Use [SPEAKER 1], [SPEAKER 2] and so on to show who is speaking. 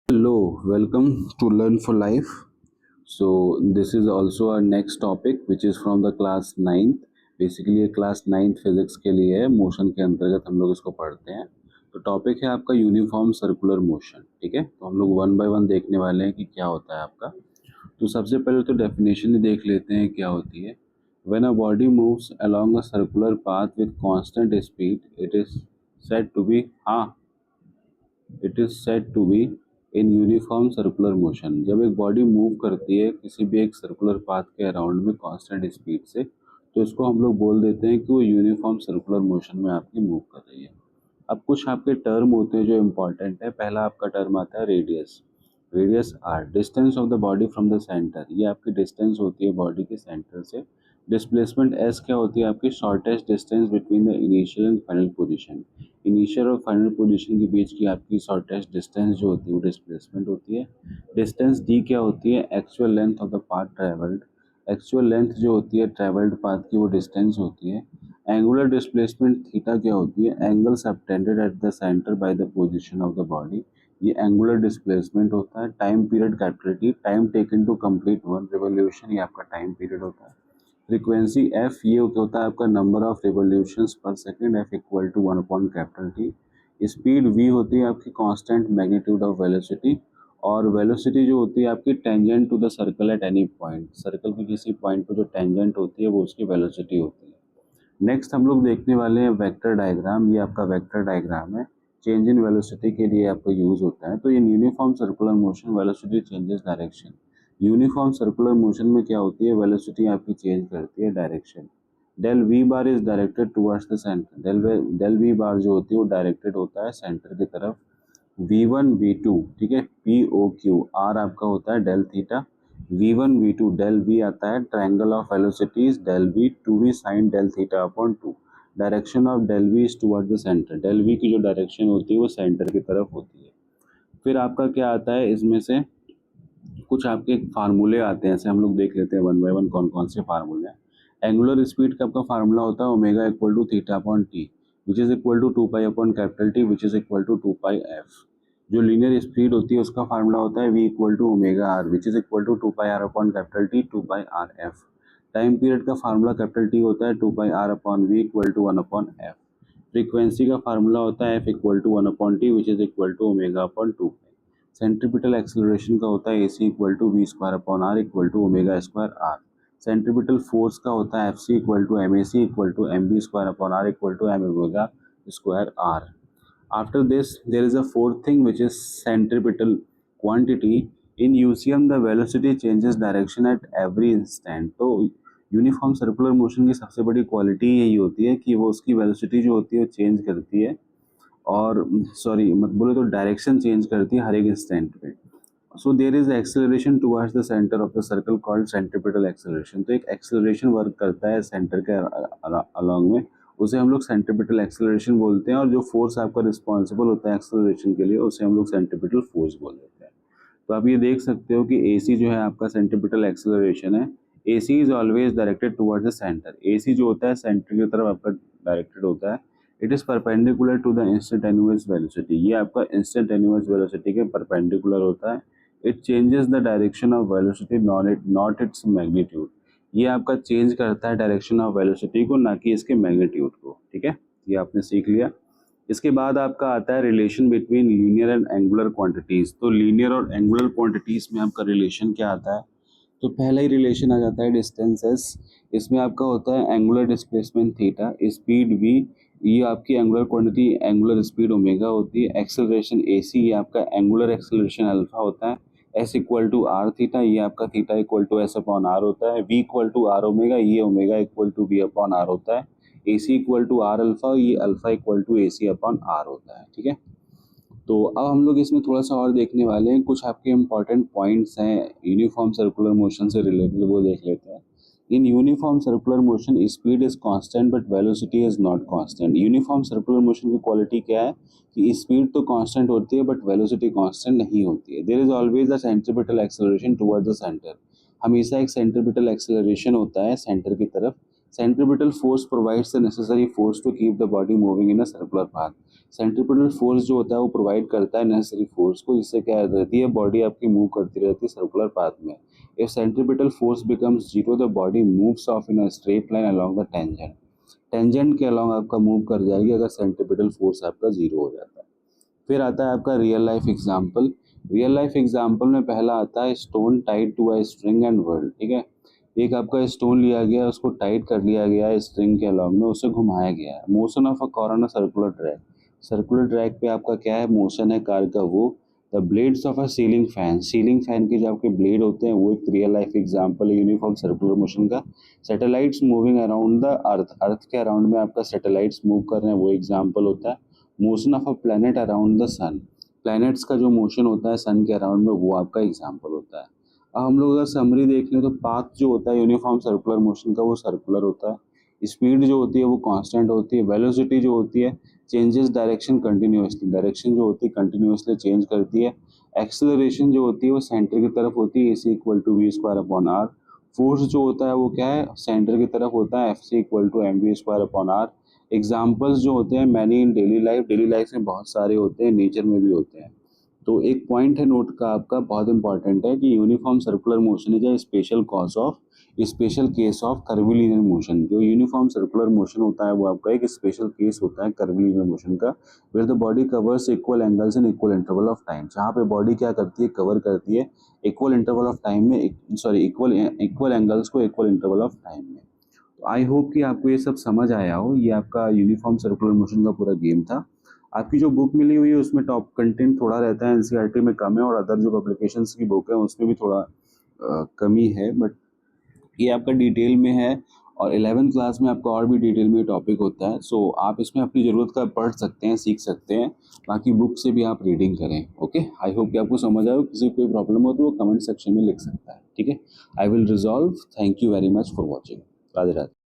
[SPEAKER 1] Hello, welcome to Learn for Life. So this is also our next topic which is from the class 9th. Basically ये class 9th physics के लिए है, motion के अंतर्गत हम लोग इसको पढ़ते हैं। तो टॉपिक है आपका यूनिफॉर्म सर्कुलर मोशन। ठीक है, तो हम लोग वन बाय वन देखने वाले हैं कि क्या होता है आपका। तो सबसे पहले तो डेफिनेशन ही देख लेते हैं क्या होती है। When a body moves along a circular path with constant speed it is said to be it is said to be in uniform circular motion. जब एक बॉडी मूव करती है किसी भी एक सर्कुलर पाथ के अराउंड में कांस्टेंट स्पीड से, तो इसको हम लोग बोल देते हैं कि वो यूनिफॉर्म सर्कुलर मोशन में आपकी मूव कर रही है। अब कुछ आपके टर्म होते हैं जो इम्पोर्टेंट है। पहला आपका टर्म आता है radius. Radius R distance of the body from the centre, ये आपकी डिस्टेंस होती है बॉडी के सेंटर से। डिस्प्लेसमेंट एस क्या होती है आपकी shortest distance between the initial and final position. Initial और फाइनल पोजीशन के बीच की आपकी शॉर्टेस्ट डिस्टेंस जो होती है वो डिस्प्लेसमेंट होती है। डिस्टेंस डी क्या होती है actual length of the path travelled. Actual length जो होती है ट्रेवल्ड पाथ की वो डिस्टेंस होती है। एंगुलर डिस्प्लेसमेंट थीटा क्या होती है angle subtended at the centre by the position of the body, ये एंगुलर डिस्प्लेसमेंट होता है। Time period capital T, time taken to complete one revolution, ये आपका टाइम पीरियड होता है। फ्रीक्वेंसी एफ ये होता है आपका number of revolutions per second, F equal to one upon capital T. Speed V होती है आपकी कांस्टेंट मैग्नीट्यूड ऑफ वेलोसिटी, और वेलोसिटी जो होती है आपकी tangent to the circle at any point, circle के किसी पॉइंट पर जो टेंजेंट होती है वो उसकी वेलोसिटी होती है। नेक्स्ट हम लोग देखने वाले हैं वेक्टर डायग्राम। ये आपका वेक्टर डायग्राम है, चेंज इन वेलोसिटी के लिए आपका यूज होता है। तो in uniform circular motion velocity changes direction. Uniform circular motion में क्या होती है वेलोसिटी आपकी चेंज करती है direction. Del V bar is directed towards the centre. Del V bar जो होती है वो डायरेक्टेड होता है सेंटर की तरफ। V1 V2, ठीक है, पी ओ क्यू आर आपका होता है del theta. V1 V2 del V आता है triangle of velocities del V 2V sine del theta upon 2। Direction of del V is toward the centre, del V की जो direction होती है वो सेंटर की तरफ होती है। फिर आपका क्या आता है इसमें से कुछ आपके फार्मूले आते हैं, ऐसे हम लोग देख लेते हैं वन बाय वन कौन कौन से फार्मूले हैं। एंगुलर स्पीड का आपका फार्मूला होता है omega equal to theta upon T which is equal to 2 pi upon capital T which is equal to 2 pi F. जो लीनियर स्पीड होती है उसका फार्मूला होता है V equal to omega R which is equal to 2 pi R upon capital T 2 pi R F. Time period का formula capital T होता है 2 pi R upon V equal to 1 upon F. Frequency का formula होता है F equal to 1 upon T which is equal to omega upon 2। Centripetal acceleration का होता है A C equal to V square upon R equal to omega square R. Centripetal force का होता है F C equal to M A C equal to M B square upon R equal to M omega square R. After this, there is a fourth thing which is centripetal quantity. In UCM, the velocity changes direction at every instant. तो uniform circular motion की सबसे बड़ी quality यही होती है कि वो उसकी वेलोसिटी जो होती है वो चेंज करती है, और सॉरी मत बोले तो डायरेक्शन चेंज करती है हर एक इंस्टेंट पे। So there is acceleration towards the centre of the circle called centripetal acceleration. तो एक एक्सेलरेशन वर्क करता है सेंटर के अलॉन्ग में, उसे हम लोग सेंट्रीपिटल एक्सेलरेशन बोलते हैं। और जो फोर्स आपका रिस्पॉन्सिबल होता है एक्सेलरेशन के लिए उसे हम लोग सेंट्रीपिटल फोर्स बोल देते हैं। तो आप ये देख सकते हो कि ए सी जो है आपका सेंट्रीपिटल एक्सेलरेशन है। A C is always directed towards the centre. A C जो होता है सेंटर की तरफ आपका डायरेक्टेड होता है। It is perpendicular to the instantaneous velocity, ये आपका इंस्टेंटेनियस वेलोसिटी के परपेंडिकुलर होता है। It changes the direction of velocity not its magnitude, ये आपका चेंज करता है डायरेक्शन ऑफ वेलोसिटी को, ना कि इसके मैग्नीट्यूड को। ठीक है, ये आपने सीख लिया। इसके बाद आपका आता है relation between linear and angular quantities. तो लीनियर और एंगुलर क्वांटिटीज में आपका रिलेशन क्या आता है, तो पहला ही रिलेशन आ जाता है डिस्टेंस एस। इसमें आपका होता है angular displacement theta, speed V, ये आपकी angular quantity angular speed omega होती है। एक्सेलरेशन ए सी, ये आपका एंगुलर एक्सेलरेशन अल्फा होता है। S equal to R theta, ये आपका theta equal to S upon R होता है। V equal to R omega, ये omega equal to V upon R होता है। A C equal to R alpha, ये alpha equal to A C upon R होता है। ठीक है, तो अब हम लोग इसमें थोड़ा सा और देखने वाले हैं, कुछ आपके इंपॉर्टेंट पॉइंट्स हैं यूनिफॉर्म सर्कुलर मोशन से रिलेटेड, वो देख लेते हैं। इन uniform circular motion speed is constant but velocity is not constant. Uniform circular motion की क्वालिटी क्या है कि स्पीड तो कांस्टेंट होती है बट वेलोसिटी कांस्टेंट नहीं होती है। There is always a centripetal acceleration towards the centre, हमेशा एक सेंट्रीपिटल एक्सेलरेशन होता है सेंटर की तरफ। Centripetal force provides the necessary force to keep the body moving in a circular path. Centripetal force जो होता है वो प्रोवाइड करता है नेसेसरी फोर्स को, जिससे क्या रहती है बॉडी आपकी मूव करती रहती है सर्कुलर पाथ में। If centripetal force becomes zero the body moves of in a straight line along the tangent. Tangent के अलोंग आपका मूव कर जाएगी अगर सेंट्रीपिटल फोर्स आपका जीरो हो जाता है। फिर आता है आपका real life example. Real life example में पहला आता है stone tied to a string and whirled. ठीक है, एक आपका स्टोन लिया गया, उसको टाइट कर लिया गया है स्ट्रिंग के अलॉन्ग में, उसे घुमाया गया है। Motion of a car on a circular track. Circular track पे आपका क्या है, मोशन है कार का वो। The blades of a ceiling fan. Ceiling fan के जो आपके ब्लेड होते हैं वो एक रियल लाइफ एग्जाम्पल है यूनिफॉर्म सर्कुलर मोशन का। Satellites moving around the earth. Earth के अराउंड में आपका सैटेलाइट्स मूव कर रहे हैं वो एग्जाम्पल होता है। Motion of a planet around the sun. Planets का जो मोशन होता है सन के अराउंड में वो आपका एग्जाम्पल होता है। अब हम लोग अगर समरी देख लें तो पाथ जो होता है यूनिफॉर्म सर्कुलर मोशन का वो सर्कुलर होता है। स्पीड जो होती है वो कांस्टेंट होती है। वेलोसिटी जो होती है चेंजेस डायरेक्शन कंटिन्यूअसली। डायरेक्शन जो होती है कंटिन्यूअसली चेंज करती है। एक्सेलरेशन जो होती है वो सेंटर की तरफ होती है, AC equal to V square upon R. Force जो होता है वो क्या है, सेंटर की तरफ होता है, FC equal to mv square upon R. Examples जो होते हैं मैनी इन डेली लाइफ में बहुत सारे होते हैं, नेचर में भी होते हैं। तो एक पॉइंट है नोट का आपका बहुत इंपॉर्टेंट है कि uniform circular motion is a special cause of special case of curvilinear motion. जो यूनिफॉर्म सर्कुलर मोशन होता है वो आपका एक स्पेशल केस होता है कर्वीलिनियर मोशन का, where the body covers equal angles in equal interval of time. जहाँ पे बॉडी क्या करती है, कवर करती है इक्वल इंटरवल ऑफ टाइम में, सॉरी इक्वल एंगल्स को इक्वल इंटरवल ऑफ टाइम में। तो आई होप कि आपको ये सब समझ आया हो। ये आपका यूनिफॉर्म सर्कुलर मोशन का पूरा गेम था। आपकी जो बुक मिली हुई है उसमें टॉप कंटेंट थोड़ा रहता है, एनसीईआरटी में कम है, और अदर जो पब्लिकेशंस की बुक है उसमें भी थोड़ा कमी है, बट ये आपका डिटेल में है। और 11th क्लास में आपका और भी डिटेल में टॉपिक होता है, सो आप इसमें अपनी ज़रूरत का पढ़ सकते हैं, सीख सकते हैं। बाकी बुक से भी आप रीडिंग करें। ओके, आई होप कि आपको समझ आए। किसी को कोई प्रॉब्लम हो तो वो कमेंट सेक्शन में लिख सकता है। ठीक है, I will resolve. Thank you very much for watching. Radhe Radhe.